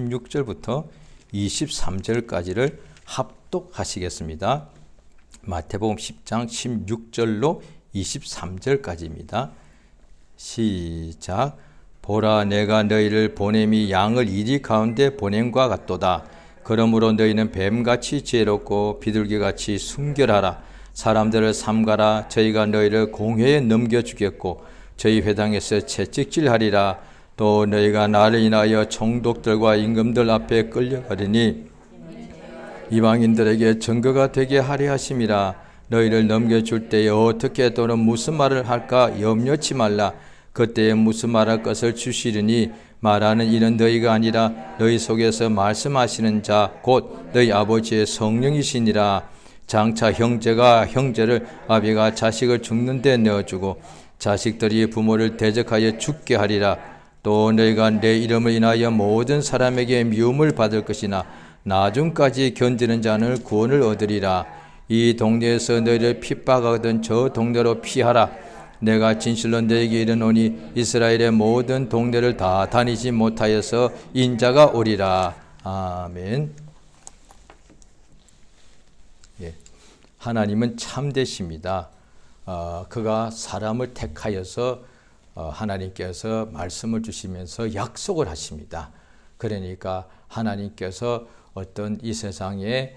16절부터 23절까지를 합독하시겠습니다. 마태복음 10장 16절로 23절까지입니다. 시작. 보라, 내가 너희를 보냄이 양을 이리 가운데 보냄과 같도다. 그러므로 너희는 뱀같이 지혜롭고 비둘기같이 순결하라. 사람들을 삼가라. 저희가 너희를 공회에 넘겨주겠고 저희 회당에서 채찍질하리라. 또 너희가 나를 인하여 총독들과 임금들 앞에 끌려가리니 이방인들에게 증거가 되게 하려 하심이라. 너희를 넘겨줄 때에 어떻게 또는 무슨 말을 할까 염려치 말라. 그때에 무슨 말할 것을 주시리니 말하는 이는 너희가 아니라 너희 속에서 말씀하시는 자 곧 너희 아버지의 성령이시니라. 장차 형제가 형제를, 아비가 자식을 죽는 데 내어주고 자식들이 부모를 대적하여 죽게 하리라. 또 너희가 내 이름을 인하여 모든 사람에게 미움을 받을 것이나 나중까지 견디는 자는 구원을 얻으리라. 이 동네에서 너희를 핍박하거든 저 동네로 피하라. 내가 진실로 너희에게 이르노니 이스라엘의 모든 동네를 다 다니지 못하여서 인자가 오리라. 아멘. 예. 하나님은 참되십니다. 그가 사람을 택하여서 하나님께서 말씀을 주시면서 약속을 하십니다. 그러니까 하나님께서 어떤 이 세상에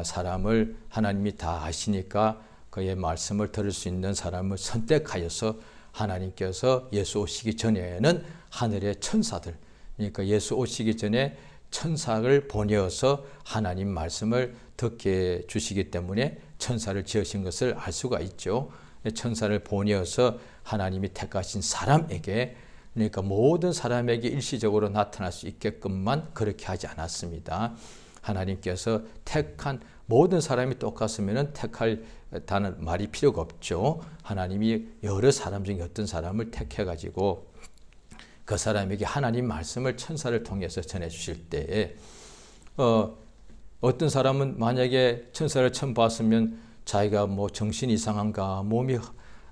사람을 하나님이 다 아시니까 그의 말씀을 들을 수 있는 사람을 선택하여서 하나님께서 예수 오시기 전에는 하늘의 천사들, 그러니까 예수 오시기 전에 천사를 보내어서 하나님 말씀을 듣게 주시기 때문에 천사를 지으신 것을 알 수가 있죠. 천사를 보내어서 하나님이 택하신 사람에게, 그러니까 모든 사람에게 일시적으로 나타날 수 있게끔만 그렇게 하지 않았습니다. 하나님께서 택한 모든 사람이 똑같으면 택할다는 말이 필요가 없죠. 하나님이 여러 사람 중에 어떤 사람을 택해가지고 그 사람에게 하나님 말씀을 천사를 통해서 전해주실 때에 어떤 사람은 만약에 천사를 처음 봤으면 자기가 뭐 정신이 이상한가, 몸이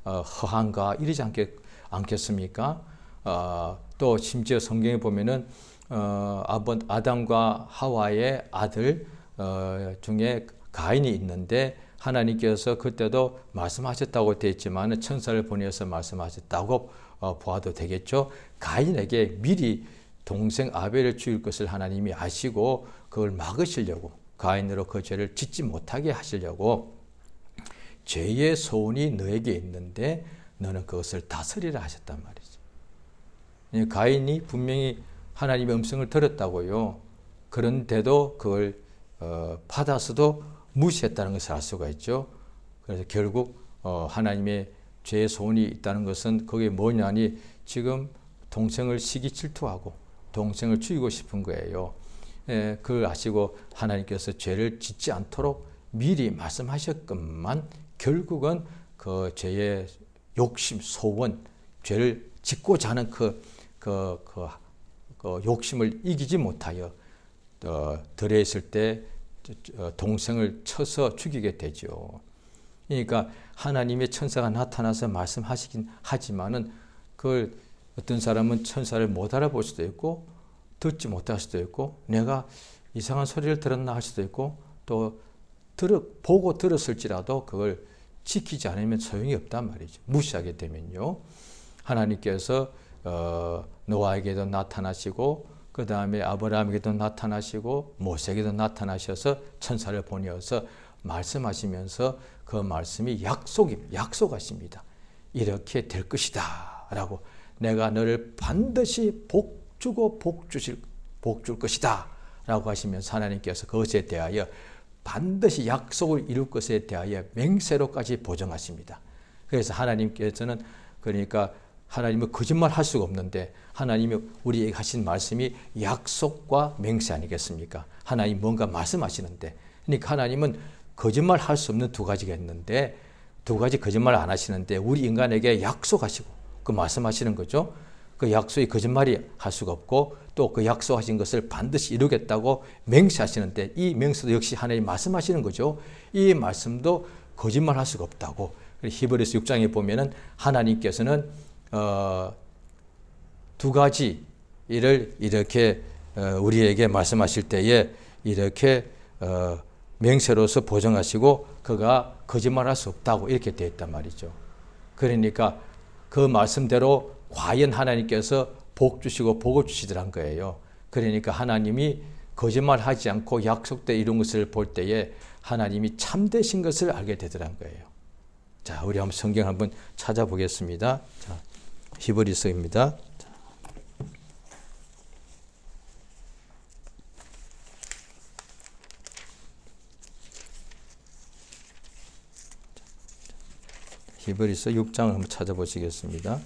허한가 이러지 않겠습니까? 또 심지어 성경에 보면은 아담과 하와의 아들 중에 가인이 있는데 하나님께서 그때도 말씀하셨다고 되어 있지만 천사를 보내서 말씀하셨다고 보아도 되겠죠. 가인에게 미리 동생 아벨을 죽일 것을 하나님이 아시고 그걸 막으시려고, 가인으로 그 죄를 짓지 못하게 하시려고 죄의 소원이 너에게 있는데 너는 그것을 다스리라 하셨단 말이죠. 가인이 분명히 하나님의 음성을 들었다고요. 그런데도 그걸 받아서도 무시했다는 것을 알 수가 있죠. 그래서 결국 하나님의 죄의 소원이 있다는 것은 그게 뭐냐니 지금 동생을 시기 질투하고 동생을 죽이고 싶은 거예요. 그걸 아시고 하나님께서 죄를 짓지 않도록 미리 말씀하셨건만 결국은 그 죄의 욕심, 소원, 죄를 짓고자 하는 그 욕심을 이기지 못하여 들에 있을 때 동생을 쳐서 죽이게 되죠. 그러니까 하나님의 천사가 나타나서 말씀하시긴 하지만은 그걸 어떤 사람은 천사를 못 알아볼 수도 있고 듣지 못할 수도 있고 내가 이상한 소리를 들었나 할 수도 있고 또 보고 들었을지라도 그걸 지키지 않으면 소용이 없단 말이죠. 무시하게 되면요. 하나님께서 노아에게도 나타나시고 그 다음에 아브라함에게도 나타나시고 모세에게도 나타나셔서 천사를 보내어서 말씀하시면서 그 말씀이 약속하십니다. 이렇게 될 것이다 라고, 내가 너를 반드시 복주고 복줄 것이다 라고 하시면서 하나님께서 그것에 대하여 반드시 약속을 이룰 것에 대하여 맹세로까지 보정하십니다. 그래서 하나님께서는, 그러니까 하나님은 거짓말 할 수가 없는데 하나님이 우리에게 하신 말씀이 약속과 맹세 아니겠습니까? 하나님 뭔가 말씀하시는데, 그러니까 하나님은 거짓말 할 수 없는 두 가지가 있는데 두 가지 거짓말 안 하시는데 우리 인간에게 약속하시고 그 말씀하시는 거죠. 그 약속이 거짓말이 할 수가 없고 또 그 약속하신 것을 반드시 이루겠다고 맹세하시는데 이 맹세도 역시 하나님 말씀하시는 거죠. 이 말씀도 거짓말 할 수가 없다고. 히브리서 6장에 보면은 하나님께서는 두 가지 일을 이렇게 우리에게 말씀하실 때에 이렇게 맹세로서 보증하시고 그가 거짓말할 수 없다고 이렇게 되어 있단 말이죠. 그러니까 그 말씀대로 과연 하나님께서 복 주시고 복을 주시더란 거예요. 그러니까 하나님이 거짓말하지 않고 약속대 이룬 것을 볼 때에 하나님이 참되신 것을 알게 되더란 거예요. 자, 우리 한번 성경 한번 찾아보겠습니다. 자, 히브리서입니다. 히브리서 6장을 한번 찾아보시겠습니다.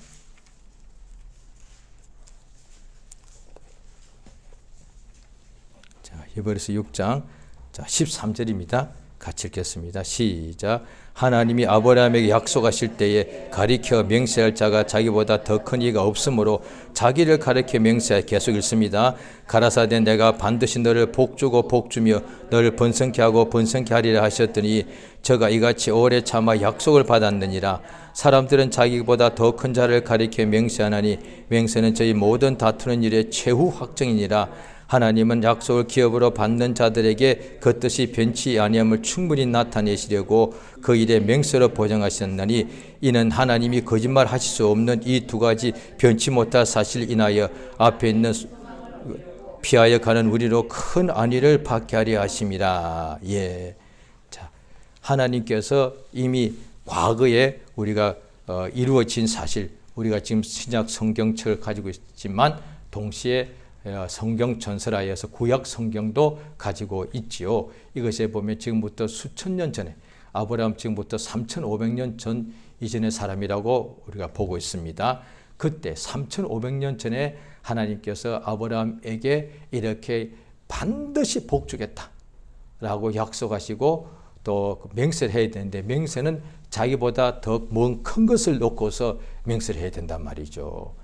자, 히브리서 6장 13절입니다. 같이 읽겠습니다. 시작. 하나님이 아브라함에게 약속하실 때에 가리켜 맹세할 자가 자기보다 더 큰 이가 없으므로 자기를 가리켜 맹세하여 계속 읽습니다. 가라사대 내가 반드시 너를 복주고 복주며 너를 번성케 하고 번성케 하리라 하셨더니 저가 이같이 오래 참아 약속을 받았느니라. 사람들은 자기보다 더 큰 자를 가리켜 맹세하나니 맹세는 저희 모든 다투는 일의 최후 확정이니라. 하나님은 약속을 기업으로 받는 자들에게 그 뜻이 변치 아니함을 충분히 나타내시려고 그 일에 맹세로 보장하셨나니 이는 하나님이 거짓말하실 수 없는 이 두 가지 변치 못할 사실 인하여 앞에 있는 피하여 가는 우리로 큰 안위를 받게 하려 하심이라. 예. 자, 하나님께서 이미 과거에 우리가 이루어진 사실, 우리가 지금 신약 성경책을 가지고 있지만 동시에 성경 전설하에서 구약 성경도 가지고 있지요. 이것에 보면 지금부터 수천 년 전에 아브라함 지금부터 3,500년 전 이전의 사람이라고 우리가 보고 있습니다. 그때 3,500년 전에 하나님께서 아브라함에게 이렇게 반드시 복 주겠다라고 약속하시고 또 맹세를 해야 되는데 맹세는 자기보다 더 먼 큰 것을 놓고서 맹세를 해야 된단 말이죠.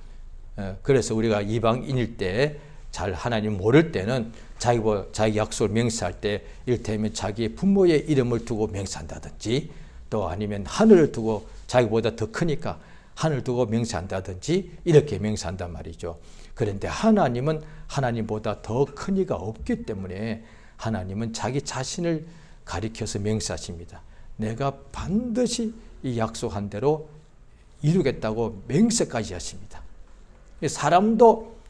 그래서 우리가 이방인일 때 잘 하나님 모를 때는 자기 약속을 맹세할 때 이를테면 자기 부모의 이름을 두고 맹세한다든지 또 아니면 하늘을 두고 자기보다 더 크니까 하늘 두고 맹세한다든지 이렇게 맹세한단 말이죠. 그런데 하나님은 하나님보다 더 큰 이가 없기 때문에 하나님은 자기 자신을 가리켜서 맹세하십니다. 내가 반드시 이 약속한 대로 이루겠다고 맹세까지 하십니다. 사람도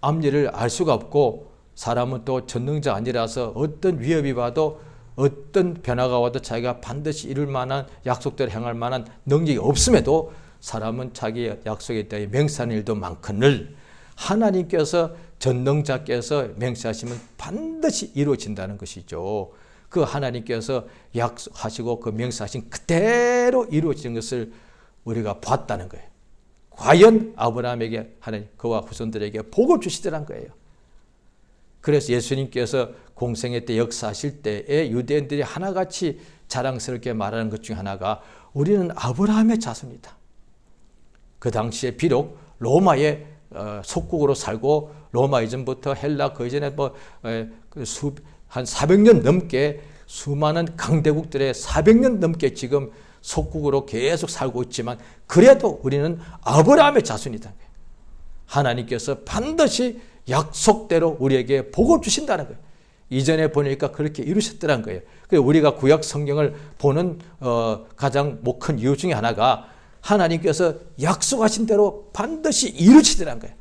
앞일을 알 수가 없고 사람은 또 전능자 아니라서 어떤 위협이 와도 어떤 변화가 와도 자기가 반드시 이룰 만한 약속대로 행할 만한 능력이 없음에도 사람은 자기 약속에 대해 맹세하는 일도 많거늘 하나님께서 전능자께서 맹세하시면 반드시 이루어진다는 것이죠. 그 하나님께서 약속하시고 그 맹세하신 그대로 이루어지는 것을 우리가 봤다는 거예요. 과연 아브라함에게 하나님 그와 후손들에게 복을 주시더란 거예요. 그래서 예수님께서 공생애 때 역사하실 때에 유대인들이 하나같이 자랑스럽게 말하는 것 중에 하나가 우리는 아브라함의 자손이다. 그 당시에 비록 로마의 속국으로 살고 로마 이전부터 헬라 그 이전에 한 400년 넘게 수많은 강대국들의 400년 넘게 지금 속국으로 계속 살고 있지만 그래도 우리는 아브라함의 자손이다. 하나님께서 반드시 약속대로 우리에게 복을 주신다는 거예요. 이전에 보니까 그렇게 이루셨더란 거예요. 그래서 우리가 구약 성경을 보는 가장 큰 이유 중에 하나가 하나님께서 약속하신 대로 반드시 이루시더란 거예요.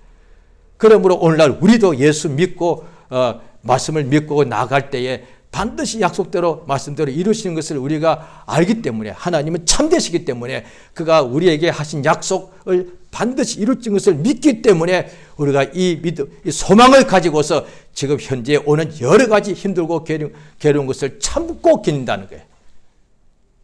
그러므로 오늘날 우리도 예수 믿고 말씀을 믿고 나갈 때에 반드시 약속대로 말씀대로 이루시는 것을 우리가 알기 때문에 하나님은 참되시기 때문에 그가 우리에게 하신 약속을 반드시 이루어진 것을 믿기 때문에 우리가 이 소망을 가지고서 지금 현재 오는 여러 가지 힘들고 괴로운 것을 참고 견딘다는 거예요.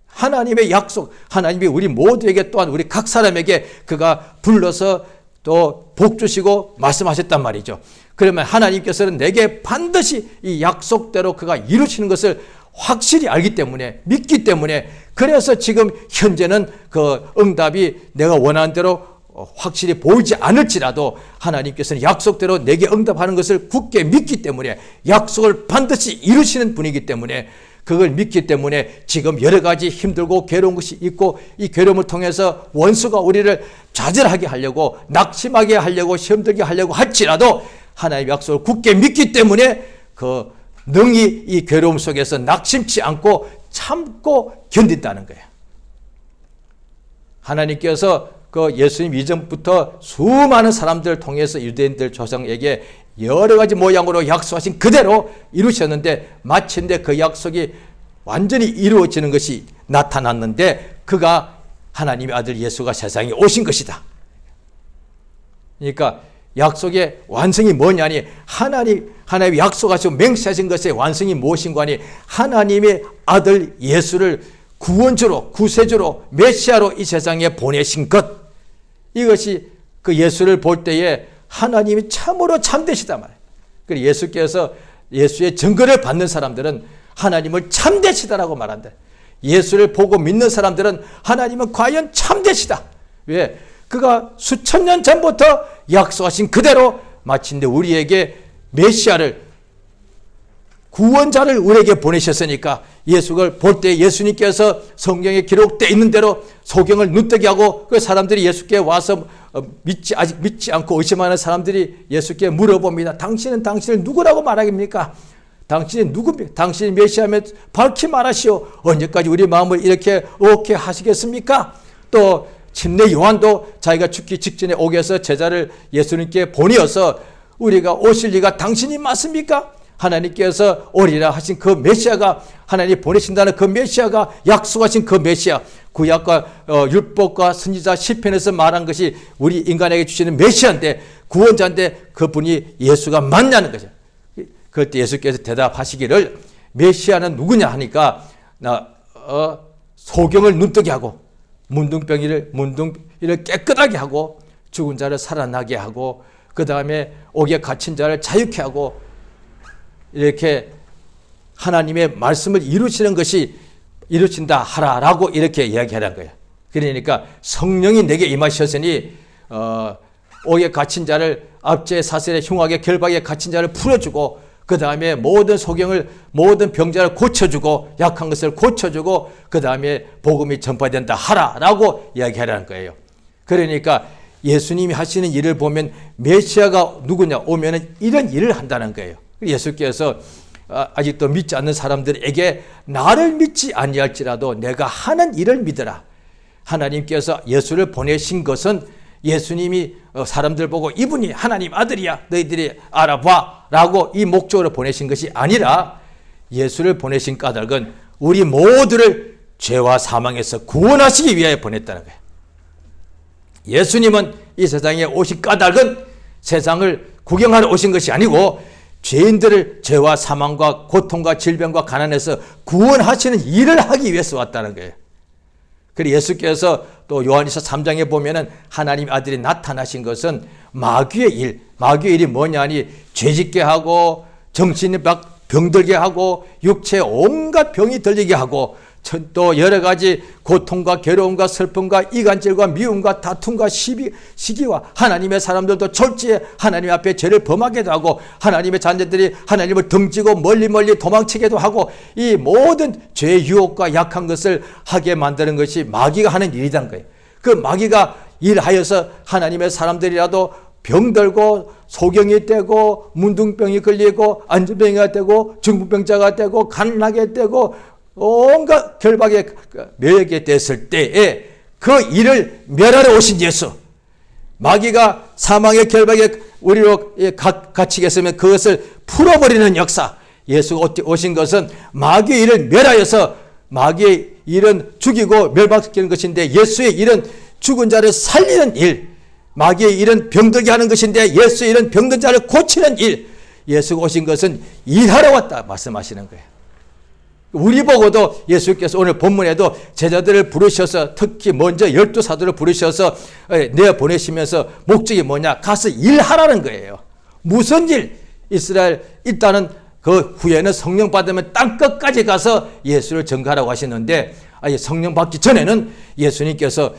하나님의 약속, 하나님이 우리 모두에게 또한 우리 각 사람에게 그가 불러서 또 복 주시고 말씀하셨단 말이죠. 그러면 하나님께서는 내게 반드시 이 약속대로 그가 이루시는 것을 확실히 알기 때문에 믿기 때문에 그래서 지금 현재는 그 응답이 내가 원하는 대로 확실히 보이지 않을지라도 하나님께서는 약속대로 내게 응답하는 것을 굳게 믿기 때문에 약속을 반드시 이루시는 분이기 때문에 그걸 믿기 때문에 지금 여러 가지 힘들고 괴로운 것이 있고 이 괴로움을 통해서 원수가 우리를 좌절하게 하려고 낙심하게 하려고 시험 들게 하려고 할지라도 하나님의 약속을 굳게 믿기 때문에 그 능히 이 괴로움 속에서 낙심치 않고 참고 견딘다는 거예요. 하나님께서 그 예수님 이전부터 수많은 사람들을 통해서 유대인들 조상에게 여러 가지 모양으로 약속하신 그대로 이루셨는데 마침내 그 약속이 완전히 이루어지는 것이 나타났는데 그가 하나님의 아들 예수가 세상에 오신 것이다. 그러니까 약속의 완성이 뭐냐니 하나님이 약속하시고 맹세하신 것의 완성이 무엇인가 하니 하나님의 아들 예수를 구원주로 구세주로 메시아로 이 세상에 보내신 것, 이것이 그 예수를 볼 때에 하나님이 참으로 참되시다 말이에요. 그래서 예수께서 예수의 증거를 받는 사람들은 하나님을 참되시다라고 말한다. 예수를 보고 믿는 사람들은 하나님은 과연 참되시다. 왜? 그가 수천 년 전부터 약속하신 그대로 마침내 우리에게 메시아를 구원자를 우리에게 보내셨으니까 예수를 볼 때 예수님께서 성경에 기록되어 있는 대로 소경을 눈뜨게 하고 그 사람들이 예수께 와서 아직 믿지 않고 의심하는 사람들이 예수께 물어봅니다. 당신은 당신을 누구라고 말하십니까? 당신이 누굽니까? 당신이 메시아면 밝히 말하시오. 언제까지 우리 마음을 이렇게 어떻게 하시겠습니까? 또 침례 요한도 자기가 죽기 직전에 옥에서 제자를 예수님께 보내어서 우리가 오실 리가 당신이 맞습니까? 하나님께서 오리라 하신 그 메시아가, 하나님이 보내신다는 그 메시아가, 약속하신 그 메시아, 구약과 율법과 선지자 시편에서 말한 것이 우리 인간에게 주시는 메시아인데, 구원자인데 그분이 예수가 맞냐는 거죠. 그때 예수께서 대답하시기를 메시아는 누구냐 하니까 소경을 눈뜨게 하고 문둥병이를 깨끗하게 하고 죽은 자를 살아나게 하고 그 다음에 옥에 갇힌 자를 자유케 하고 이렇게 하나님의 말씀을 이루시는 것이 이루신다 하라라고 이렇게 이야기하는 거예요. 그러니까 성령이 내게 임하셨으니 옥에 갇힌 자를 압제 사슬에 흉하게 결박에 갇힌 자를 풀어주고 그 다음에 모든 소경을 모든 병자를 고쳐주고 약한 것을 고쳐주고 그 다음에 복음이 전파된다 하라라고 이야기하라는 거예요. 그러니까 예수님이 하시는 일을 보면 메시아가 누구냐 오면은 이런 일을 한다는 거예요. 예수께서 아직도 믿지 않는 사람들에게 나를 믿지 아니할지라도 내가 하는 일을 믿으라. 하나님께서 예수를 보내신 것은 예수님이 사람들 보고 이분이 하나님 아들이야 너희들이 알아봐 라고 이 목적으로 보내신 것이 아니라 예수를 보내신 까닭은 우리 모두를 죄와 사망에서 구원하시기 위하여 보냈다는 거예요. 예수님은 이 세상에 오신 까닭은 세상을 구경하러 오신 것이 아니고 죄인들을 죄와 사망과 고통과 질병과 가난에서 구원하시는 일을 하기 위해서 왔다는 거예요. 그리고 예수께서 또 요한일서 3장에 보면은 하나님 아들이 나타나신 것은 마귀의 일, 마귀의 일이 뭐냐니 죄짓게 하고 정신이 막 병들게 하고 육체에 온갖 병이 들리게 하고 또 여러 가지 고통과 괴로움과 슬픔과 이간질과 미움과 다툼과 시기와 하나님의 사람들도 졸지에 하나님 앞에 죄를 범하게도 하고 하나님의 자녀들이 하나님을 등지고 멀리 도망치게도 하고 이 모든 죄의 유혹과 약한 것을 하게 만드는 것이 마귀가 하는 일이란 거예요. 그 마귀가 일하여서 하나님의 사람들이라도 병들고 소경이 되고 문둥병이 걸리고 안전병이가 되고 중풍병자가 되고 가난하게 되고 온갖 결박에 매이게 됐을 때에 그 일을 멸하러 오신 예수, 마귀가 사망의 결박에 우리로 갇히게 했으면 그것을 풀어버리는 역사, 예수가 오신 것은 마귀의 일을 멸하여서 마귀의 일은 죽이고 멸망시키는 것인데 예수의 일은 죽은 자를 살리는 일, 마귀의 일은 병들게 하는 것인데 예수의 일은 병든 자를 고치는 일, 예수가 오신 것은 일하러 왔다 말씀하시는 거예요. 우리 보고도 예수께서 오늘 본문에도 제자들을 부르셔서 특히 먼저 12사도를 부르셔서 내보내시면서 목적이 뭐냐? 가서 일하라는 거예요. 무슨 일? 이스라엘 일단은 그 후에는 성령 받으면 땅끝까지 가서 예수를 전가하라고 하시는데 성령 받기 전에는 예수님께서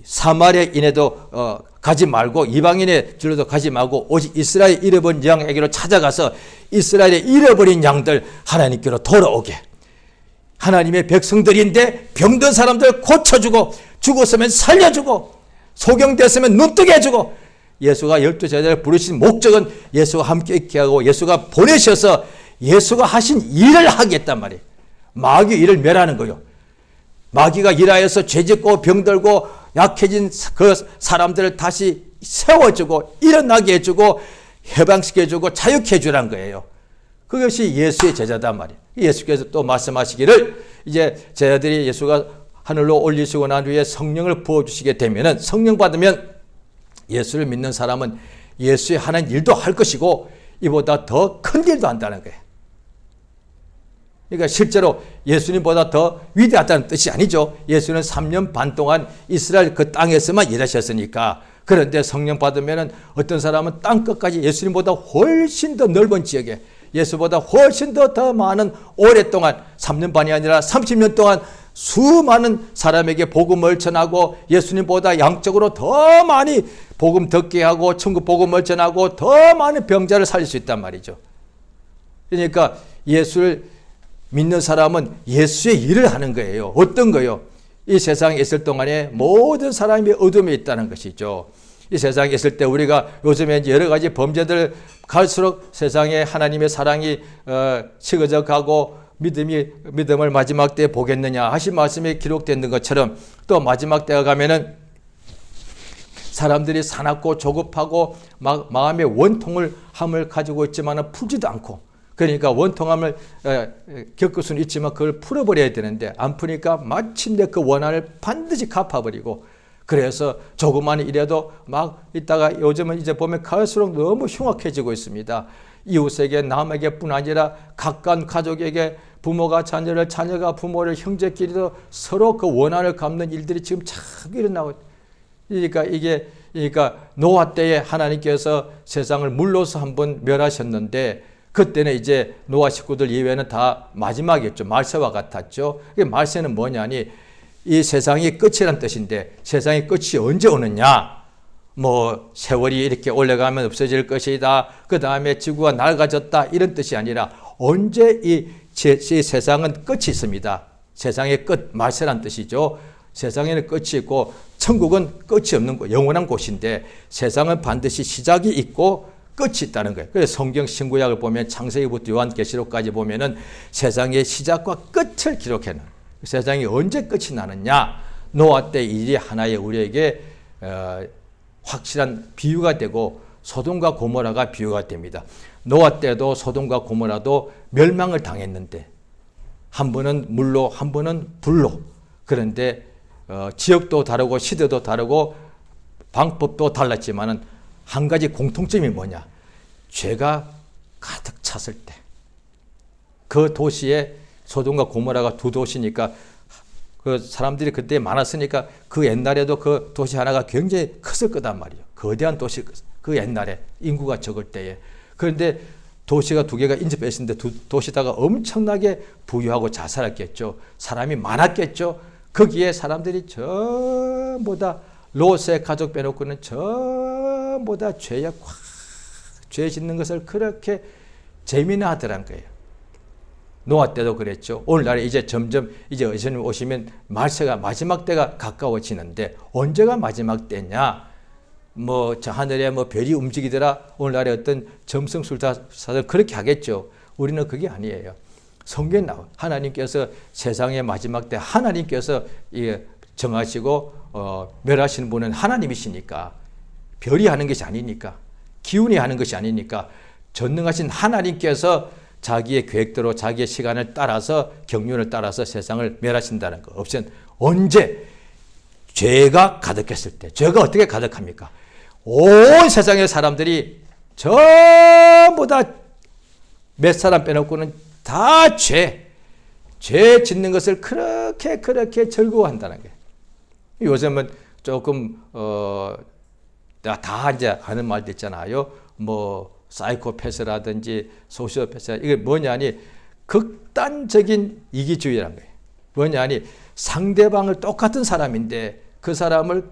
사마리아인에도 가지 말고 이방인의 길로도 가지 말고 오직 이스라엘 잃어버린 양에게로 찾아가서 이스라엘의 잃어버린 양들 하나님께로 돌아오게, 하나님의 백성들인데 병든 사람들 고쳐주고 죽었으면 살려주고 소경됐으면 눈뜨게 해주고 예수가 12제자를 부르신 목적은 예수가 함께 있게 하고 예수가 보내셔서 예수가 하신 일을 하겠단 말이에요. 마귀 일을 멸하는 거요. 마귀가 일하여서 죄짓고 병들고 약해진 그 사람들을 다시 세워주고 일어나게 해주고 해방시켜주고 자유케 해주란 거예요. 그것이 예수의 제자단 말이에요. 예수께서 또 말씀하시기를 이제 제자들이 예수가 하늘로 올리시고 난 후에 성령을 부어주시게 되면은 성령 받으면 예수를 믿는 사람은 예수의 하는 일도 할 것이고 이보다 더 큰 일도 한다는 거예요. 그러니까 실제로 예수님보다 더 위대하다는 뜻이 아니죠. 예수는 3년 반 동안 이스라엘 그 땅에서만 일하셨으니까. 그런데 성령 받으면 어떤 사람은 땅 끝까지 예수님보다 훨씬 더 넓은 지역에 예수보다 훨씬 더 많은 오랫동안 3년 반이 아니라 30년 동안 수많은 사람에게 복음을 전하고 예수님보다 양적으로 더 많이 복음 듣게 하고 천국 복음을 전하고 더 많은 병자를 살릴 수 있단 말이죠. 그러니까 예수를 믿는 사람은 예수의 일을 하는 거예요. 어떤 거요? 이 세상에 있을 동안에 모든 사람이 어둠에 있다는 것이죠. 이 세상에 있을 때 우리가 요즘에 여러 가지 범죄들 갈수록 세상에 하나님의 사랑이 식어져 가고 믿음을 마지막 때에 보겠느냐 하신 말씀이 기록되는 것처럼 또 마지막 때가 가면은 사람들이 사납고 조급하고 마음의 원통함을 가지고 있지만 풀지도 않고 그러니까 원통함을 겪을 수는 있지만 그걸 풀어버려야 되는데 안 푸니까 마침내 그 원한을 반드시 갚아버리고 그래서 조그만 일에도 막 있다가 요즘은 이제 보면 갈수록 너무 흉악해지고 있습니다. 이웃에게 남에게 뿐 아니라 가까운 가족에게 부모가 자녀를 자녀가 부모를 형제끼리도 서로 그 원한을 갚는 일들이 지금 자꾸 일어나고 그러니까 노아 때에 하나님께서 세상을 물로서 한번 멸하셨는데 그때는 이제 노아 식구들 이외에는 다 마지막이었죠. 말세와 같았죠. 말세는 뭐냐니 이 세상이 끝이란 뜻인데 세상의 끝이 언제 오느냐? 뭐 세월이 이렇게 올라가면 없어질 것이다. 그 다음에 지구가 낡아졌다. 이런 뜻이 아니라 언제 이 세상은 끝이 있습니다. 세상의 끝, 말세란 뜻이죠. 세상에는 끝이 있고 천국은 끝이 없는 곳, 영원한 곳인데 세상은 반드시 시작이 있고 끝이 있다는 거예요. 그래서 성경 신구약을 보면 창세기부터 요한계시록까지 보면은 세상의 시작과 끝을 기록해놓은 세상이 언제 끝이 나느냐? 노아 때 일이 하나의 우리에게 확실한 비유가 되고 소돔과 고모라가 비유가 됩니다. 노아 때도 소돔과 고모라도 멸망을 당했는데 한 번은 물로 한 번은 불로 그런데 지역도 다르고 시대도 다르고 방법도 달랐지만은 한 가지 공통점이 뭐냐? 죄가 가득 찼을 때 그 도시에 소돔과 고모라가 두 도시니까 그 사람들이 그때 많았으니까 그 옛날에도 그 도시 하나가 굉장히 컸을 거단 말이에요. 거대한 도시 그 옛날에 인구가 적을 때에 그런데 도시가 두 개가 인접해 있었는데 두 도시다가 엄청나게 부유하고 잘 살았겠죠. 사람이 많았겠죠. 거기에 사람들이 전부 다 롯의 가족 빼놓고는 전부 다 죄 짓는 것을 그렇게 재미나하더란 거예요. 노아 때도 그랬죠. 오늘날에 이제 점점 이제 예수님 오시면 말세가 마지막 때가 가까워지는데 언제가 마지막 때냐? 뭐 저 하늘에 뭐 별이 움직이더라. 오늘날에 어떤 점성술사들 그렇게 하겠죠. 우리는 그게 아니에요. 성경에 나와 하나님께서 세상의 마지막 때 하나님께서 정하시고 멸하시는 분은 하나님이시니까 별이 하는 것이 아니니까 기운이 하는 것이 아니니까 전능하신 하나님께서 자기의 계획대로 자기의 시간을 따라서 경륜을 따라서 세상을 멸하신다는 거 없으면 언제 죄가 가득했을 때 죄가 어떻게 가득합니까? 온 세상의 사람들이 전부 다 몇 사람 빼놓고는 다 죄 짓는 것을 그렇게 즐거워한다는 거예요. 요즘은 조금 다 이제 하는 말도 있잖아요. 뭐 사이코패스라든지 소시오패스 이게 뭐냐니 극단적인 이기주의라는 거예요. 뭐냐니 상대방을 똑같은 사람인데 그 사람을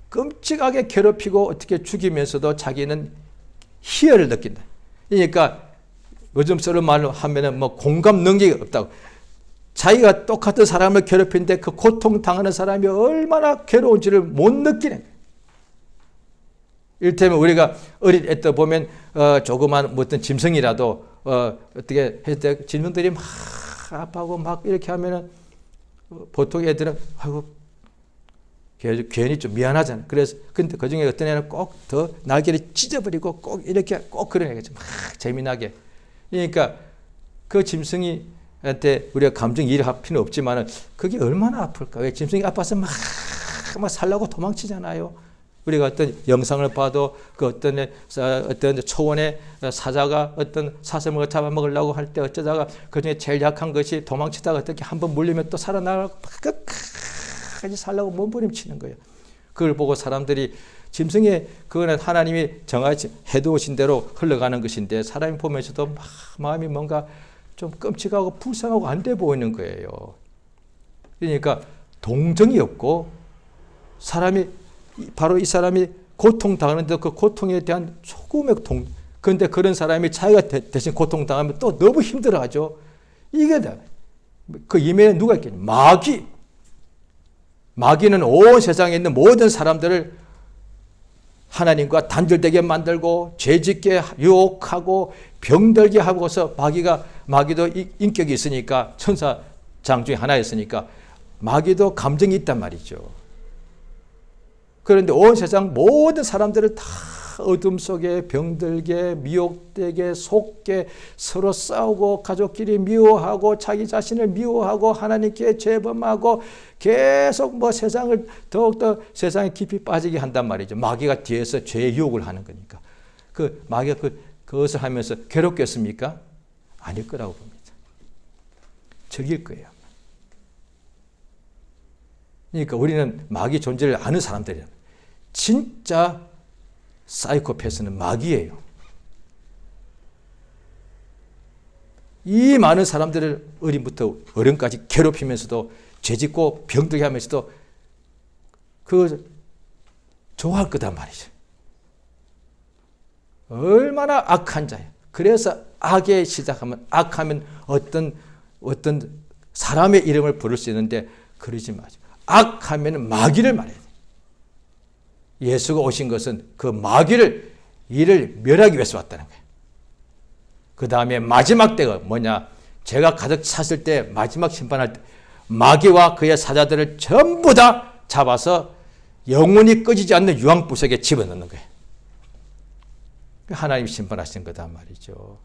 끔찍하게 괴롭히고 어떻게 죽이면서도 자기는 희열을 느낀다. 그러니까 요즘 쓰는 말로 하면은 뭐 공감 능력이 없다고. 자기가 똑같은 사람을 괴롭히는데 그 고통 당하는 사람이 얼마나 괴로운지를 못 느끼는 거예요. 이를테면 우리가 어릴 때 보면 조그만 어떤 짐승이라도 어떻게 했을 때 짐승들이 막 아파하고 막 이렇게 하면은 보통 애들은 아이고 괜히 좀 미안하잖아. 그래서 근데 그 중에 어떤 애는 꼭 더 날개를 찢어버리고 꼭 이렇게 꼭 그런 애가 막 재미나게. 그러니까 그 짐승이한테 우리가 감정 이해할 필요는 없지만은 그게 얼마나 아플까? 왜 짐승이 아파서 막 살라고 도망치잖아요. 우리가 어떤 영상을 봐도 그 어떤 초원의 사자가 어떤 사슴을 잡아먹으려고 할 때 어쩌다가 그 중에 제일 약한 것이 도망치다가 어떻게 한번 물리면 또 살아나가고 끝까지 살려고 몸부림치는 거예요. 그걸 보고 사람들이 짐승의 그거는 하나님이 정하지 해두신 대로 흘러가는 것인데 사람이 보면서도 막 마음이 뭔가 좀 끔찍하고 불쌍하고 안 돼 보이는 거예요. 그러니까 동정이 없고 사람이 바로 이 사람이 고통당하는데 그 고통에 대한 조금의 그런데 그런 사람이 자기가 대신 고통당하면 또 너무 힘들어하죠. 이게 그 이면에 누가 있겠냐? 마귀는 온 세상에 있는 모든 사람들을 하나님과 단절되게 만들고 죄짓게 유혹하고 병들게 하고서 마귀도 인격이 있으니까 천사장 중에 하나였으니까 마귀도 감정이 있단 말이죠. 그런데 온 세상 모든 사람들을 다 어둠 속에 병들게 미혹되게 속게 서로 싸우고 가족끼리 미워하고 자기 자신을 미워하고 하나님께 죄범하고 계속 세상을 더욱더 세상에 깊이 빠지게 한단 말이죠. 마귀가 뒤에서 죄의 유혹을 하는 거니까. 그 마귀가 그것을 하면서 괴롭겠습니까? 아닐 거라고 봅니다. 적일 거예요. 그러니까 우리는 마귀 존재를 아는 사람들이에요. 진짜 사이코패스는 마귀예요. 이 많은 사람들을 어린부터 어른까지 괴롭히면서도 죄짓고 병들게 하면서도 좋아할 거단 말이죠. 얼마나 악한 자예요. 그래서 악에 시작하면 악하면 어떤 사람의 이름을 부를 수 있는데 그러지 마죠. 악하면 마귀를 말해야 돼요. 예수가 오신 것은 그 마귀를 이를 멸하기 위해서 왔다는 거예요. 그 다음에 마지막 때가 뭐냐? 죄가 가득 찼을 때 마지막 심판할 때 마귀와 그의 사자들을 전부 다 잡아서 영원히 꺼지지 않는 유황불석에 집어넣는 거예요. 하나님이 심판하신 거단 말이죠.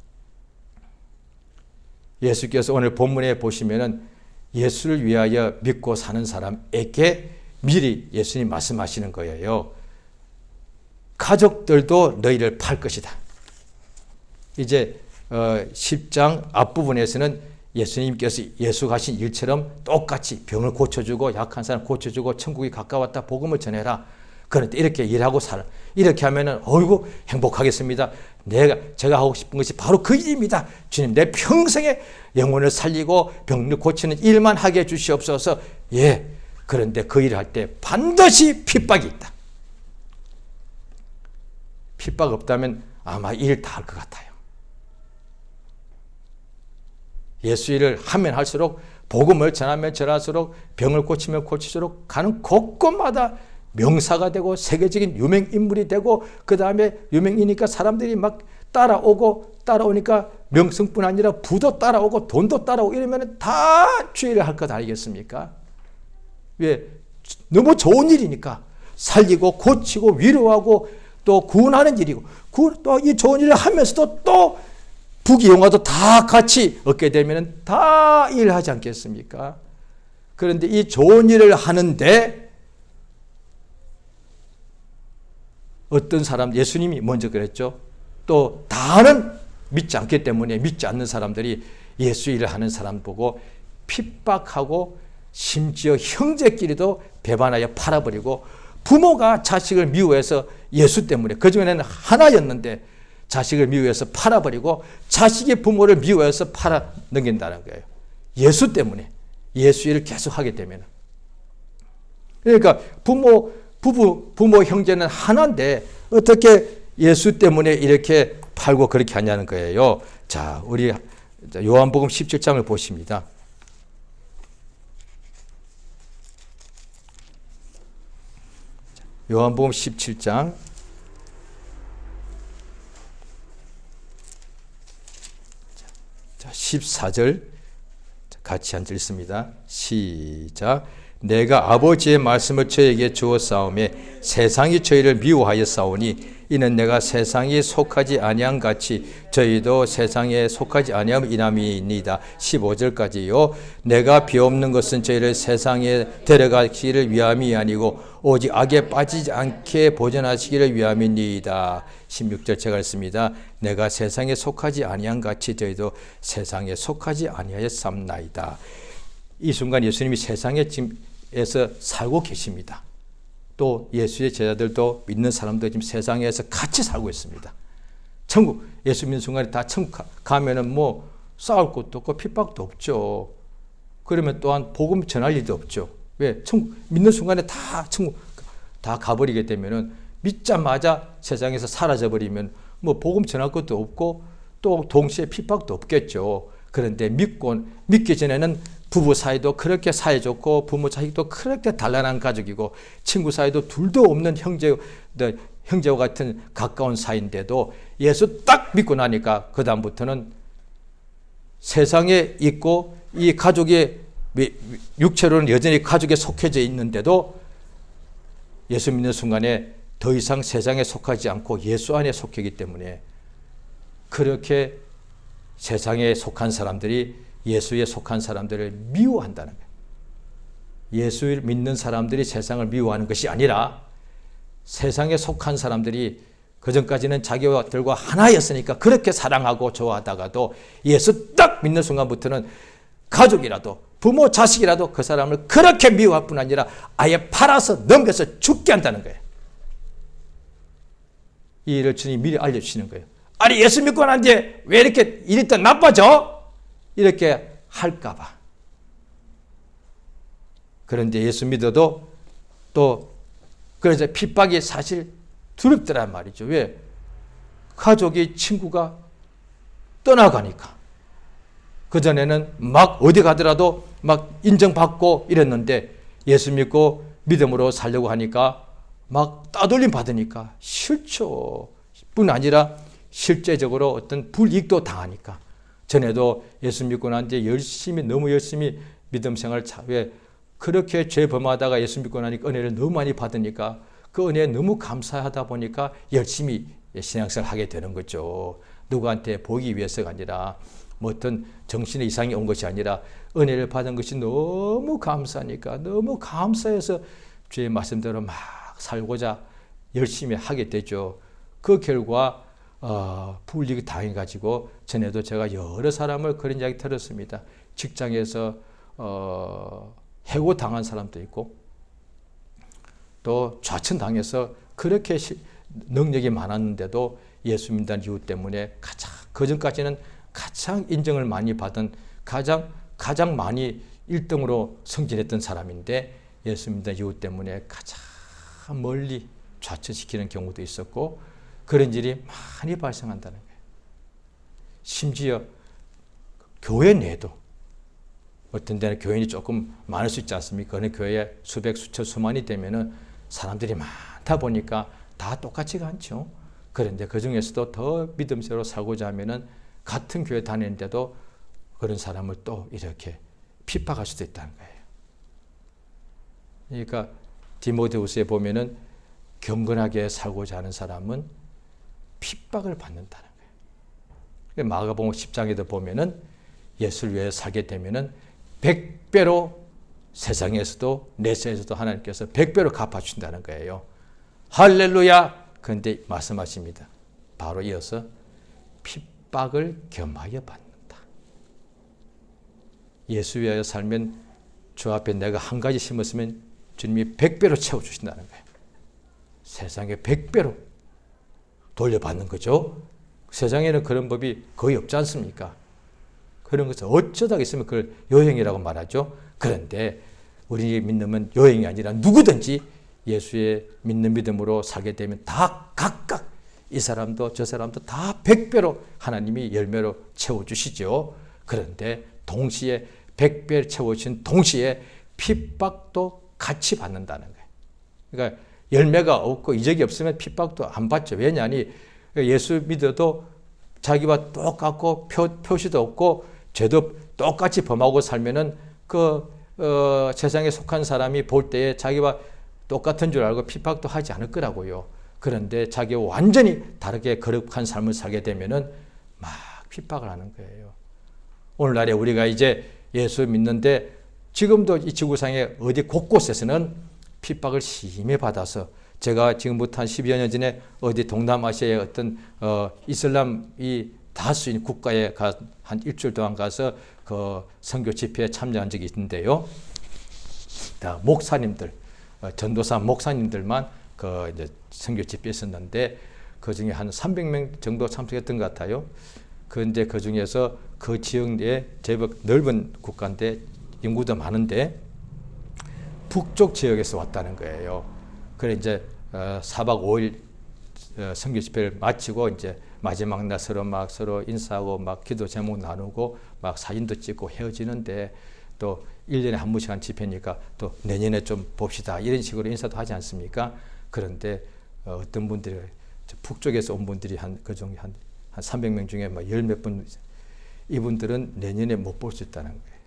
예수께서 오늘 본문에 보시면은 예수를 위하여 믿고 사는 사람에게 미리 예수님이 말씀하시는 거예요. 가족들도 너희를 팔 것이다. 이제 10장 앞부분에서는 예수님께서 예수가 하신 일처럼 똑같이 병을 고쳐주고 약한 사람 고쳐주고 천국이 가까웠다 복음을 전해라. 그런데 이렇게 일하고 살아. 이렇게 하면은 어이구 행복하겠습니다. 제가 하고 싶은 것이 바로 그 일입니다. 주님 내 평생에 영혼을 살리고 병을 고치는 일만 하게 해 주시옵소서. 예. 그런데 그 일을 할 때 반드시 핍박이 있다. 핍박 없다면 아마 일 다 할 것 같아요. 예수 일을 하면 할수록 복음을 전하면 전할수록 병을 고치면 고칠수록 가는 곳곳마다 명사가 되고 세계적인 유명 인물이 되고 그 다음에 유명이니까 사람들이 막 따라오니까 명성뿐 아니라 부도 따라오고 돈도 따라오고 이러면 다 주의를 할 것 아니겠습니까? 왜? 너무 좋은 일이니까 살리고 고치고 위로하고 또 구원하는 일이고 또 이 좋은 일을 하면서도 또 부귀영화도 다 같이 얻게 되면 다 일하지 않겠습니까? 그런데 이 좋은 일을 하는데 어떤 사람, 예수님이 먼저 그랬죠. 또 다는 믿지 않기 때문에 믿지 않는 사람들이 예수 일을 하는 사람 보고 핍박하고 심지어 형제끼리도 배반하여 팔아버리고 부모가 자식을 미워해서 예수 때문에 그중에는 하나였는데 자식을 미워해서 팔아버리고 자식이 부모를 미워해서 팔아 넘긴다는 거예요. 예수 때문에 예수 일을 계속 하게 되면 그러니까 부모 형제는 하나인데 어떻게 예수 때문에 이렇게 팔고 그렇게 하냐는 거예요. 자, 우리 요한복음 17장을 보십니다. 요한복음 17장 14절 같이 한 절 읽습니다. 시작. 내가 아버지의 말씀을 저에게 주었사오매 세상이 저희를 미워하였사오니 이는 내가 세상에 속하지 아니한 같이 저희도 세상에 속하지 아니함이니이다. 15절까지요. 내가 비옵는 것은 저희를 세상에 데려가시기를 위함이 아니고 오직 악에 빠지지 않게 보존하시기를 위함이니이다. 16절 제가 읽습니다. 내가 세상에 속하지 아니한 같이 저희도 세상에 속하지 아니하였사옵나이다. 이 순간 예수님이 세상에서 살고 계십니다. 또 예수의 제자들도 믿는 사람도 지금 세상에서 같이 살고 있습니다. 천국, 예수 믿는 순간에 다 천국 가면은 뭐 싸울 것도 없고 핍박도 없죠. 그러면 또한 복음 전할 일도 없죠. 왜? 천국 믿는 순간에 다 천국 다 가버리게 되면은 믿자마자 세상에서 사라져 버리면 뭐 복음 전할 것도 없고 또 동시에 핍박도 없겠죠. 그런데 믿기 전에는 부부 사이도 그렇게 사이좋고 부모 자식도 그렇게 단란한 가족이고 친구 사이도 둘도 없는 형제와 같은 가까운 사이인데도 예수 딱 믿고 나니까 그 다음부터는 세상에 있고 이 가족이 육체로는 여전히 가족에 속해져 있는데도 예수 믿는 순간에 더 이상 세상에 속하지 않고 예수 안에 속하기 때문에 그렇게 세상에 속한 사람들이 예수에 속한 사람들을 미워한다는 거예요. 예수를 믿는 사람들이 세상을 미워하는 것이 아니라 세상에 속한 사람들이 그전까지는 자기들과 하나였으니까 그렇게 사랑하고 좋아하다가도 예수 딱 믿는 순간부터는 가족이라도 부모 자식이라도 그 사람을 그렇게 미워할 뿐 아니라 아예 팔아서 넘겨서 죽게 한다는 거예요. 이 일을 주님이 미리 알려주시는 거예요. 아니 예수 믿고 난 뒤에 왜 이렇게 일이 더 나빠져? 이렇게 할까봐. 그런데 예수 믿어도 또 그래서 핍박이 사실 두렵더란 말이죠. 왜? 가족이 친구가 떠나가니까. 그전에는 막 어디 가더라도 막 인정받고 이랬는데 예수 믿고 믿음으로 살려고 하니까 막 따돌림 받으니까 싫죠. 뿐 아니라 실제적으로 어떤 불이익도 당하니까. 전에도 예수 믿고 난 뒤에 너무 열심히 믿음 생활을 왜 그렇게 죄 범하다가 예수 믿고 나니까 은혜를 너무 많이 받으니까 그 은혜에 너무 감사하다 보니까 열심히 신앙생활을 하게 되는 거죠. 누구한테 보기 위해서가 아니라 뭐 어떤 정신의 이상이 온 것이 아니라 은혜를 받은 것이 너무 감사하니까 너무 감사해서 주의 말씀대로 막 살고자 열심히 하게 되죠. 그 결과 불이익이 당해가지고 전에도 제가 여러 사람을 그런 이야기 들었습니다. 직장에서 해고당한 사람도 있고 또 좌천당해서 그렇게 능력이 많았는데도 예수 믿는 이유 때문에 그전까지는 가장 인정을 많이 받은 가장 많이 1등으로 승진했던 사람인데 예수 믿는 이유 때문에 가장 멀리 좌천시키는 경우도 있었고 그런 일이 많이 발생한다는 거예요. 심지어 교회 내에도 어떤 데는 교인이 조금 많을 수 있지 않습니까? 그런 교회에 수백, 수천, 수만이 되면은 사람들이 많다 보니까 다 똑같지가 않죠. 그런데 그 중에서도 더 믿음대로 살고자 하면은 같은 교회 다니는데도 그런 사람을 또 이렇게 핍박할 수도 있다는 거예요. 그러니까 디모데후서에 보면은 경건하게 살고자 하는 사람은 핍박을 받는다는 거예요. 마가복음 10장에도 보면은 예수를 위해 살게 되면은 100배로 세상에서도 내세에서도 하나님께서 100배로 갚아주신다는 거예요. 할렐루야! 그런데 말씀하십니다. 바로 이어서 핍박을 겸하여 받는다. 예수 위하여 살면 주 앞에 내가 한 가지 심었으면 주님이 100배로 채워주신다는 거예요. 세상에 100배로 돌려받는 거죠. 세상에는 그런 법이 거의 없지 않습니까? 그런 것을 어쩌다 있으면 그걸 요행이라고 말하죠. 그런데 우리 믿음은 요행이 아니라 누구든지 예수의 믿는 믿음으로 살게 되면 다 각각 이 사람도 저 사람도 다 100배로 하나님이 열매로 채워주시죠. 그런데 동시에 100배 채워주신 동시에 핍박도 같이 받는다는 거예요. 그러니까 열매가 없고 이적이 없으면 핍박도 안 받죠. 왜냐하니 예수 믿어도 자기와 똑같고 표시도 없고 죄도 똑같이 범하고 살면은 세상에 속한 사람이 볼 때에 자기와 똑같은 줄 알고 핍박도 하지 않을 거라고요. 그런데 자기와 완전히 다르게 거룩한 삶을 살게 되면은 막 핍박을 하는 거예요. 오늘날에 우리가 이제 예수 믿는데 지금도 이 지구상의 어디 곳곳에서는 핍박을 심히 받아서, 제가 지금부터 한 10여 년 전에 어디 동남아시아의 어떤 이슬람이 다수인 국가에 한 일주일 동안 가서 그 선교 집회에 참여한 적이 있는데요. 다 목사님들, 전도사 목사님들만 이제 선교 집회에 있었는데 그 중에 한 300명 정도 참석했던 것 같아요. 그런데 그 중에서 그 지역 내에 제법 넓은 국가인데 인구도 많은데 북쪽 지역에서 왔다는 거예요. 그래 이제 4박 5일 선교 집회를 마치고 이제 마지막 날 서로 인사하고 막 기도 제목 나누고 막 사진도 찍고 헤어지는데, 또 1년에 한 번씩 한 집회니까 또 내년에 좀 봅시다 이런 식으로 인사도 하지 않습니까? 그런데 어떤 분들이 북쪽에서 온 분들이 그 중에 한 300명 중에 막 열 몇 분, 이분들은 내년에 못 볼 수 있다는 거예요.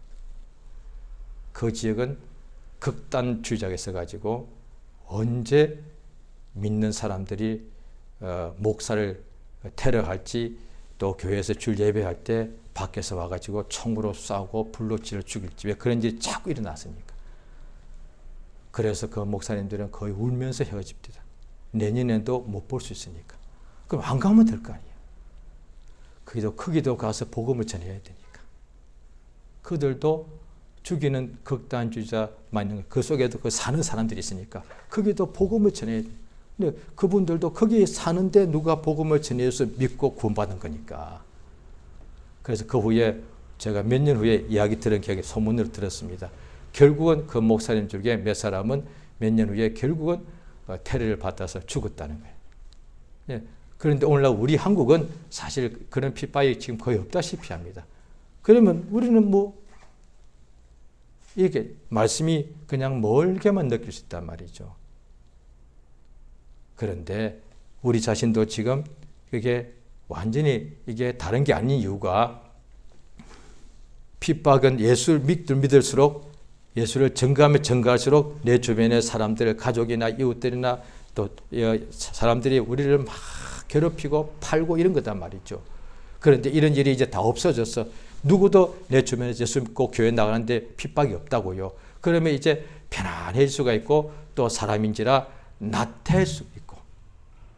그 지역은 극단주의자가 있어가지고 언제 믿는 사람들이 목사를 테러할지, 또 교회에서 줄 예배할 때 밖에서 와가지고 총으로 쏴고 불로 찔러 죽일지, 왜 그런 일이 자꾸 일어났습니까? 그래서 그 목사님들은 거의 울면서 헤어집니다. 내년에도 못 볼 수 있으니까. 그럼 안 가면 될 거 아니에요. 거기도 가서 복음을 전해야 되니까. 그들도 죽이는 극단주의자만 있는, 그 속에도 그 사는 사람들이 있으니까 거기도 복음을 전해야 돼요. 근데 그분들도 거기 사는데 누가 복음을 전해서 믿고 구원받은 거니까. 그래서 그 후에 제가 몇 년 후에 이야기 들은 기억에 소문으로 들었습니다. 결국은 그 목사님 중에 몇 사람은 몇 년 후에 결국은 테러를 받아서 죽었다는 거예요. 예. 그런데 오늘날 우리 한국은 사실 그런 핍박이 지금 거의 없다시피 합니다. 그러면 우리는 이렇게 말씀이 그냥 멀게만 느낄 수 있단 말이죠. 그런데 우리 자신도 지금 이게 완전히 이게 다른 게 아닌 이유가, 핍박은 예수를 믿을수록, 예수를 증거하면 증거할수록 내 주변의 사람들, 가족이나 이웃들이나 또 사람들이 우리를 막 괴롭히고 팔고 이런 거단 말이죠. 그런데 이런 일이 이제 다 없어졌어. 누구도 내 주변에 예수 믿고 교회 나가는데 핍박이 없다고요. 그러면 이제 편안해질 수가 있고, 또 사람인지라 나태할 수 있고,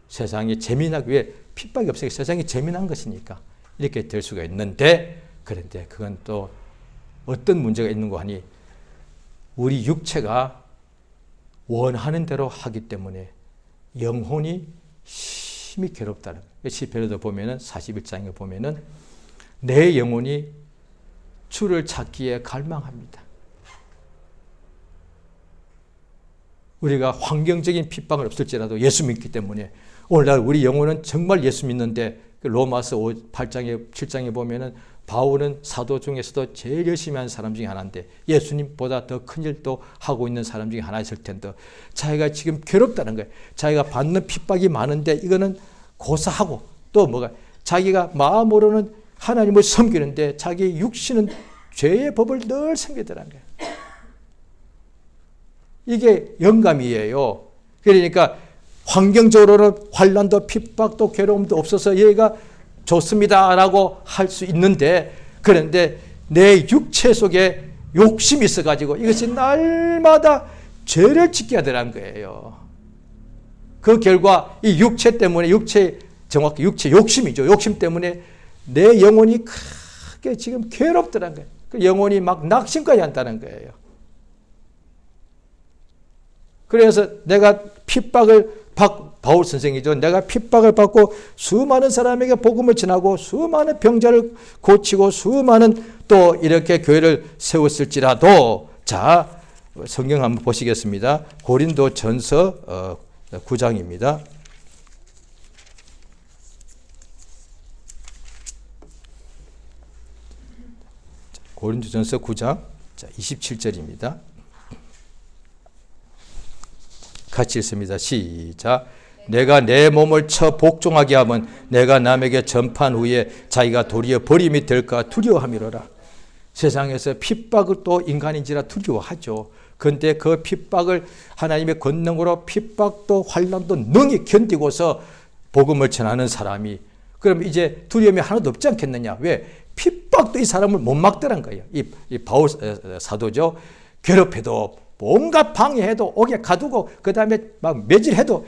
세상이 재미나기 위해 핍박이 없으니까 세상이 재미난 것이니까 이렇게 될 수가 있는데, 그런데 그건 또 어떤 문제가 있는 거 하니, 우리 육체가 원하는 대로 하기 때문에 영혼이 심히 괴롭다는 거예요. 시편에도 보면은 41장에 보면은 내 영혼이 주를 찾기에 갈망합니다. 우리가 환경적인 핍박은 없을지라도 예수 믿기 때문에, 오늘날 우리 영혼은 정말 예수 믿는데, 로마서 8장에 7장에 보면은 바울은 사도 중에서도 제일 열심히 하는 사람 중에 하나인데, 예수님보다 더 큰 일도 하고 있는 사람 중에 하나였을 텐데, 자기가 지금 괴롭다는 거예요. 자기가 받는 핍박이 많은데 이거는 고사하고, 또 자기가 마음으로는 하나님을 섬기는데 자기 육신은 죄의 법을 늘 섬기더라는 거예요. 이게 영감이에요. 그러니까 환경적으로는 환난도 핍박도 괴로움도 없어서 얘가 좋습니다라고 할 수 있는데, 그런데 내 육체 속에 욕심이 있어가지고 이것이 날마다 죄를 짓게 하더라는 거예요. 그 결과 이 육체 때문에, 정확히 육체 욕심이죠. 욕심 때문에 내 영혼이 크게 지금 괴롭더라는 거예요. 그 영혼이 막 낙심까지 한다는 거예요. 그래서 내가 핍박을 바울 선생이죠. 내가 핍박을 받고 수많은 사람에게 복음을 전하고 수많은 병자를 고치고 수많은 또 이렇게 교회를 세웠을지라도, 자, 성경 한번 보시겠습니다. 고린도전서 9장입니다. 고린도전서 9장 27절입니다. 같이 읽습니다. 시작. 내가 내 몸을 쳐 복종하게 하면 내가 남에게 전파한 후에 자기가 도리어 버림이 될까 두려워함이로라. 세상에서 핍박을 또 인간인지라 두려워하죠. 그런데 그 핍박을 하나님의 권능으로 핍박도 환난도 능히 견디고서 복음을 전하는 사람이 그럼 이제 두려움이 하나도 없지 않겠느냐. 왜? 핍박도 이 사람을 못 막더란 거예요. 이 바울 사도죠. 괴롭혀도 온갖 방해해도 옥에 가두고 그 다음에 막 매질해도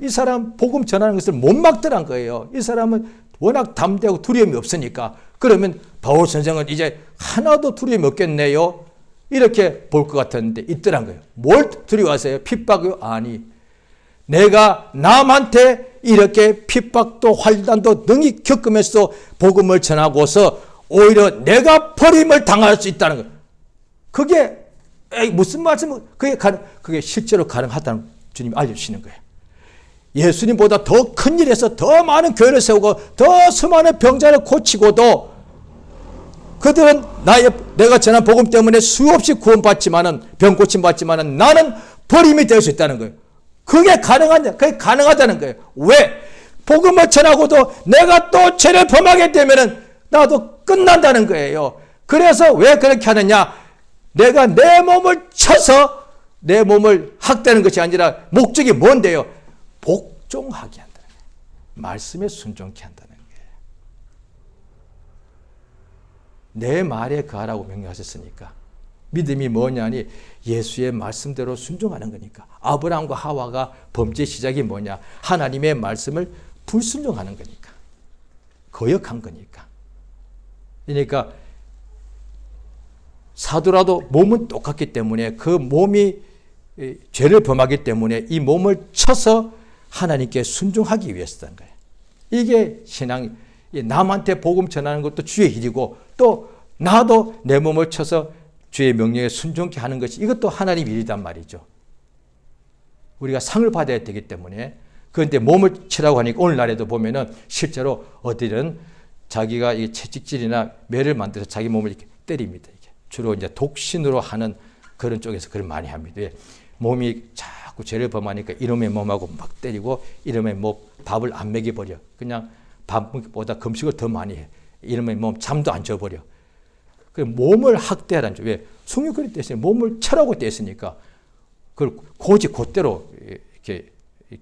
이 사람 복음 전하는 것을 못 막더란 거예요. 이 사람은 워낙 담대하고 두려움이 없으니까. 그러면 바울 선생은 이제 하나도 두려움이 없겠네요. 이렇게 볼 것 같았는데 있더란 거예요. 뭘 두려워하세요? 핍박이요? 아니. 내가 남한테 이렇게 핍박도 환난도 능히 겪으면서 복음을 전하고서 오히려 내가 버림을 당할 수 있다는 거예요. 그게 무슨 말씀은 그게 실제로 가능하다는 주님이 알려주시는 거예요. 예수님보다 더 큰 일에서 더 많은 교회를 세우고 더 수많은 병자를 고치고도 그들은 내가 전한 복음 때문에 수없이 구원받지만은 병 고침 받지만은 나는 버림이 될 수 있다는 거예요. 그게 가능하다는 거예요. 왜? 복음을 전하고도 내가 또 죄를 범하게 되면은 나도 끝난다는 거예요. 그래서 왜 그렇게 하느냐? 내가 내 몸을 쳐서 내 몸을 학대하는 것이 아니라 목적이 뭔데요? 복종하게 한다는 거예요. 말씀에 순종케 한다는 거예요. 내 말에 거하라고 명령하셨으니까. 믿음이 뭐냐니 예수의 말씀대로 순종하는 거니까. 아브라함과 하와가 범죄 시작이 뭐냐? 하나님의 말씀을 불순종하는 거니까. 거역한 거니까. 그러니까 사도라도 몸은 똑같기 때문에 그 몸이 죄를 범하기 때문에 이 몸을 쳐서 하나님께 순종하기 위해서라는 거예요. 이게 신앙, 남한테 복음 전하는 것도 주의 일이고 또 나도 내 몸을 쳐서 주의 명령에 순종케 하는 것이 이것도 하나님 일이란 말이죠. 우리가 상을 받아야 되기 때문에. 그런데 몸을 치라고 하니까 오늘날에도 보면은 실제로 어디는 자기가 이 채찍질이나 매를 만들어서 자기 몸을 이렇게 때립니다. 이게 주로 이제 독신으로 하는 그런 쪽에서 그걸 많이 합니다. 몸이 자꾸 죄를 범하니까 이놈의 몸하고 막 때리고 이놈의 몸 밥을 안 먹여버려. 그냥 밥보다 금식을 더 많이 해. 이놈의 몸 잠도 안 줘버려. 그 몸을 학대하라는 줄. 왜? 숭유거리 때 몸을 쳐라고 떼었으니까 그걸 곧대로 이렇게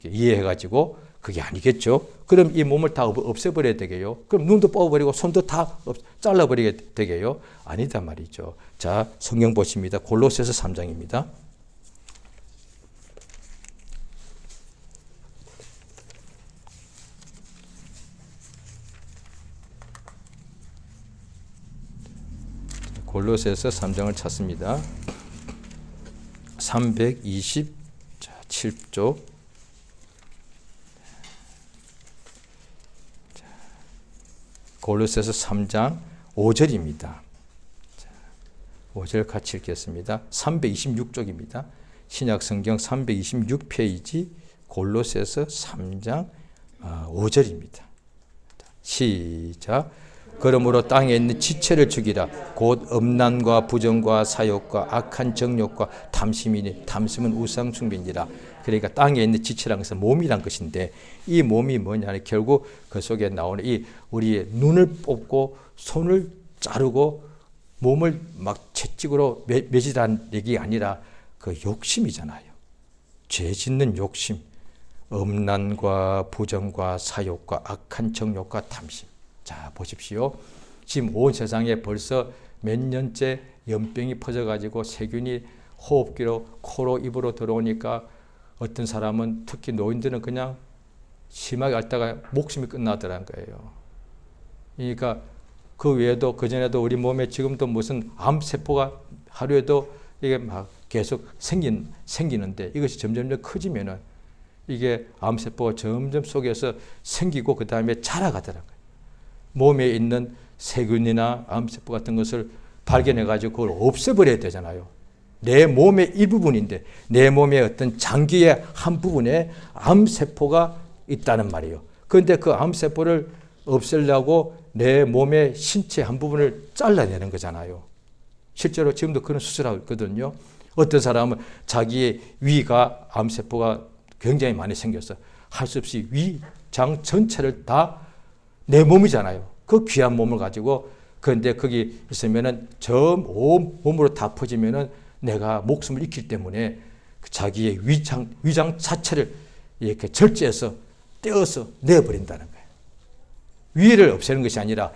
이해해가지고 그게 아니겠죠. 그럼 이 몸을 다 없애버려야 되게요. 그럼 눈도 뽑아버리고 손도 다 잘라버리게 되게요. 아니다 말이죠. 자, 성경 보십니다. 골로새서 3장입니다. 골로새서 3장을 찾습니다. 327쪽. 골로새서 3장 5절입니다. 5절 같이 읽겠습니다. 326쪽입니다. 신약성경 326페이지 골로새서 3장 5절입니다. 시작. 그러므로 땅에 있는 지체를 죽이라. 곧 음란과 부정과 사욕과 악한 정욕과 탐심이니 탐심은 우상 숭배니라. 그러니까 땅에 있는 지체란 것은 몸이란 것인데 이 몸이 뭐냐? 결국 그 속에 나오는 이 우리의 눈을 뽑고 손을 자르고 몸을 막 채찍으로 매질한 얘기 아니라 그 욕심이잖아요. 죄 짓는 욕심, 음란과 부정과 사욕과 악한 정욕과 탐심. 자, 보십시오. 지금 온 세상에 벌써 몇 년째 연병이 퍼져가지고 세균이 호흡기로 코로 입으로 들어오니까 어떤 사람은 특히 노인들은 그냥 심하게 앓다가 목숨이 끝나더라는 거예요. 그러니까 그 외에도 그전에도 우리 몸에 지금도 무슨 암세포가 하루에도 이게 막 계속 생기는데 이것이 점점 커지면은 이게 암세포가 점점 속에서 생기고 그 다음에 자라가더라고요. 몸에 있는 세균이나 암세포 같은 것을 발견해가지고 그걸 없애버려야 되잖아요. 내 몸의 일부분인데 내 몸의 어떤 장기의 한 부분에 암세포가 있다는 말이에요. 그런데 그 암세포를 없애려고 내 몸의 신체 한 부분을 잘라내는 거잖아요. 실제로 지금도 그런 수술하고 있거든요. 어떤 사람은 자기의 위가 암세포가 굉장히 많이 생겨서 할 수 없이 위장 전체를 다 내 몸이잖아요. 그 귀한 몸을 가지고 그런데 거기 있으면은 온 몸으로 다 퍼지면은 내가 목숨을 잃기 때문에 자기의 위장 자체를 이렇게 절제해서 떼어서 내버린다는 거예요. 위를 없애는 것이 아니라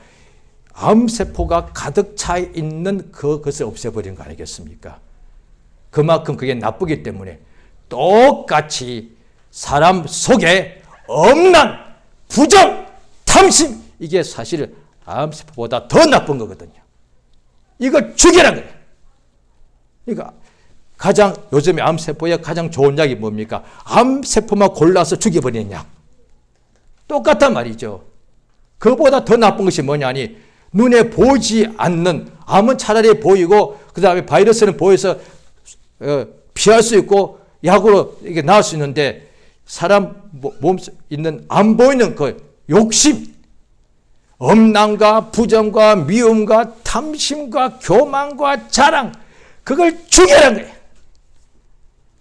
암세포가 가득 차 있는 그것을 없애버리는 거 아니겠습니까? 그만큼 그게 나쁘기 때문에 똑같이 사람 속에 엄란, 부정, 탐심, 이게 사실 암세포보다 더 나쁜 거거든요. 이걸 죽이라는 거예요. 그러니까 가장 요즘에 암세포에 가장 좋은 약이 뭡니까? 암세포만 골라서 죽여버리는 약. 똑같단 말이죠. 그보다 더 나쁜 것이 뭐냐니 눈에 보이지 않는, 암은 차라리 보이고 그 다음에 바이러스는 보여서 피할 수 있고 약으로 이게 나을 수 있는데 사람 몸속에 있는 안 보이는 그 욕심, 엄난과 부정과 미움과 탐심과 교만과 자랑, 그걸 죽여라는 거예요.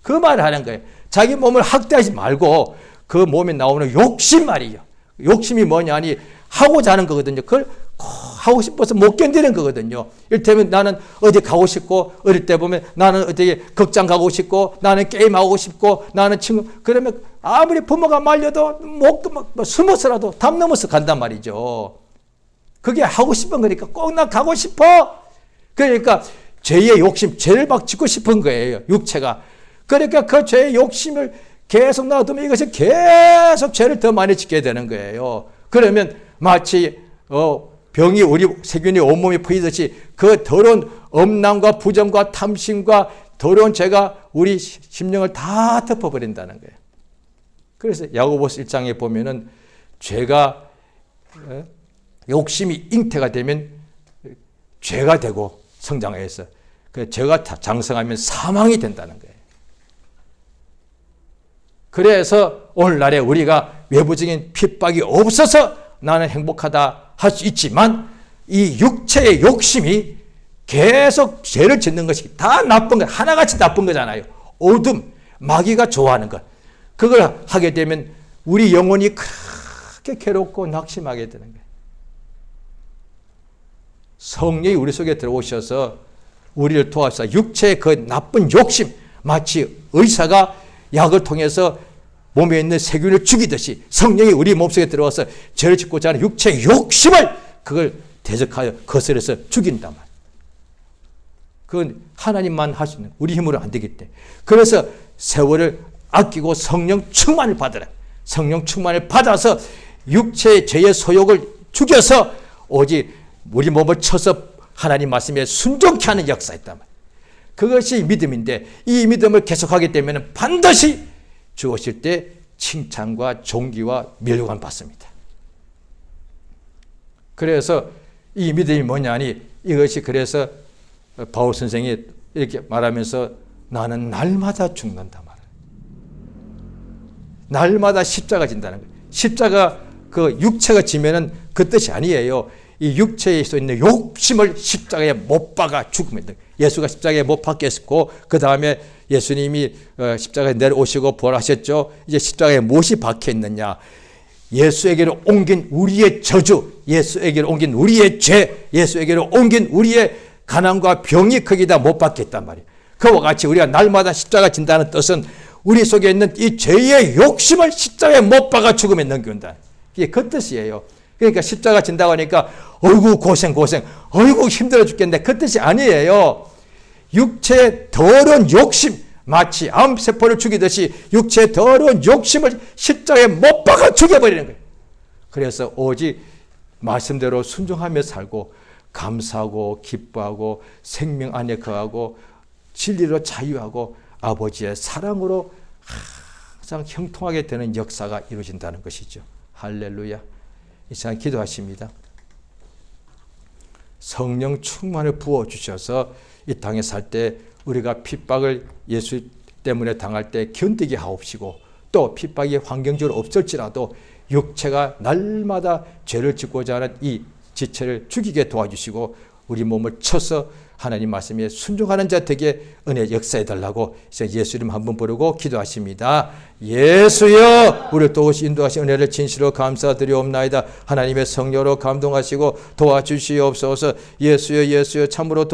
그 말을 하는 거예요. 자기 몸을 학대하지 말고 그 몸에 나오는 욕심 말이에요. 욕심이 뭐냐니 하고자 하는 거거든요. 그걸 하고 싶어서 못 견디는 거거든요. 이를테면 나는 어디 가고 싶고, 어릴 때 보면 나는 어디 극장 가고 싶고, 나는 게임하고 싶고, 나는 친구, 그러면 아무리 부모가 말려도 숨어서라도 담 넘어서 간단 말이죠. 그게 하고 싶은 거니까 꼭 나 가고 싶어. 그러니까 죄의 욕심, 죄를 막 짓고 싶은 거예요. 육체가. 그러니까 그 죄의 욕심을 계속 놔두면 이것이 계속 죄를 더 많이 짓게 되는 거예요. 그러면 마치 병이 우리 세균이 온몸에 퍼지듯이 그 더러운 엄난과 부정과 탐심과 더러운 죄가 우리 심령을 다 덮어버린다는 거예요. 그래서 야고보서 1장에 보면은 죄가 욕심이 잉태가 되면 죄가 되고 성장해서 그 죄가 장성하면 사망이 된다는 거예요. 그래서 오늘날에 우리가 외부적인 핍박이 없어서 나는 행복하다 할 수 있지만 이 육체의 욕심이 계속 죄를 짓는 것이 다 나쁜 거, 하나같이 나쁜 거잖아요. 어둠, 마귀가 좋아하는 것. 그걸 하게 되면 우리 영혼이 그렇게 괴롭고 낙심하게 되는 거예요. 성령이 우리 속에 들어오셔서 우리를 도와서 육체의 그 나쁜 욕심, 마치 의사가 약을 통해서 몸에 있는 세균을 죽이듯이 성령이 우리 몸속에 들어와서 죄를 짓고자 하는 육체의 욕심을 그걸 대적하여 거스려서 죽인단 말이에요. 그건 하나님만 할 수 있는, 우리 힘으로 안 되기 때문에. 그래서 세월을 아끼고 성령 충만을 받으라. 성령 충만을 받아서 육체의 죄의 소욕을 죽여서 오직 우리 몸을 쳐서 하나님 말씀에 순종케 하는 역사였단 말이에요. 그것이 믿음인데 이 믿음을 계속하게 되면 반드시 죽으실 때 칭찬과 존귀와 멸관을 받습니다. 그래서 이 믿음이 뭐냐니 이것이 그래서 바울 선생이 이렇게 말하면서 나는 날마다 죽는다 말이에요. 날마다 십자가 진다는 거예요. 십자가 그 육체가 지면은 그 뜻이 아니에요. 이 육체에 있는 욕심을 십자가에 못 박아 죽으면 돼요. 예수가 십자가에 못 박혔고 그 다음에 예수님이 십자가에 내려오시고 부활하셨죠. 이제 십자가에 무엇이 박혀 있느냐? 예수에게로 옮긴 우리의 저주, 예수에게로 옮긴 우리의 죄, 예수에게로 옮긴 우리의 가난과 병이 거기다 못 박혀 있단 말이에요. 그와 같이 우리가 날마다 십자가 진다는 뜻은 우리 속에 있는 이 죄의 욕심을 십자가에 못 박아 죽음에 넘긴다. 이게 그 뜻이에요. 그러니까 십자가 진다고 하니까 어이구 고생 어이구 힘들어 죽겠네, 그 뜻이 아니에요. 육체의 더러운 욕심, 마치 암세포를 죽이듯이 육체의 더러운 욕심을 십자가에 못 박아 죽여버리는 거예요. 그래서 오직 말씀대로 순종하며 살고 감사하고 기뻐하고 생명 안에 거하고 진리로 자유하고 아버지의 사랑으로 항상 형통하게 되는 역사가 이루어진다는 것이죠. 할렐루야. 이 시간 기도하십니다. 성령 충만을 부어주셔서 이 땅에 살 때 우리가 핍박을 예수 때문에 당할 때 견디게 하옵시고 또 핍박이 환경적으로 없을지라도 육체가 날마다 죄를 짓고자 하는 이 지체를 죽이게 도와주시고 우리 몸을 쳐서 하나님 말씀에 순종하는 자 되게 은혜 역사해 달라고 예수 이름 한번 부르고 기도하십니다. 예수여, 우리를 또 인도하신 은혜를 진실로 감사드리옵나이다. 하나님의 성령으로 감동하시고 도와주시옵소서. 예수여, 예수여, 참으로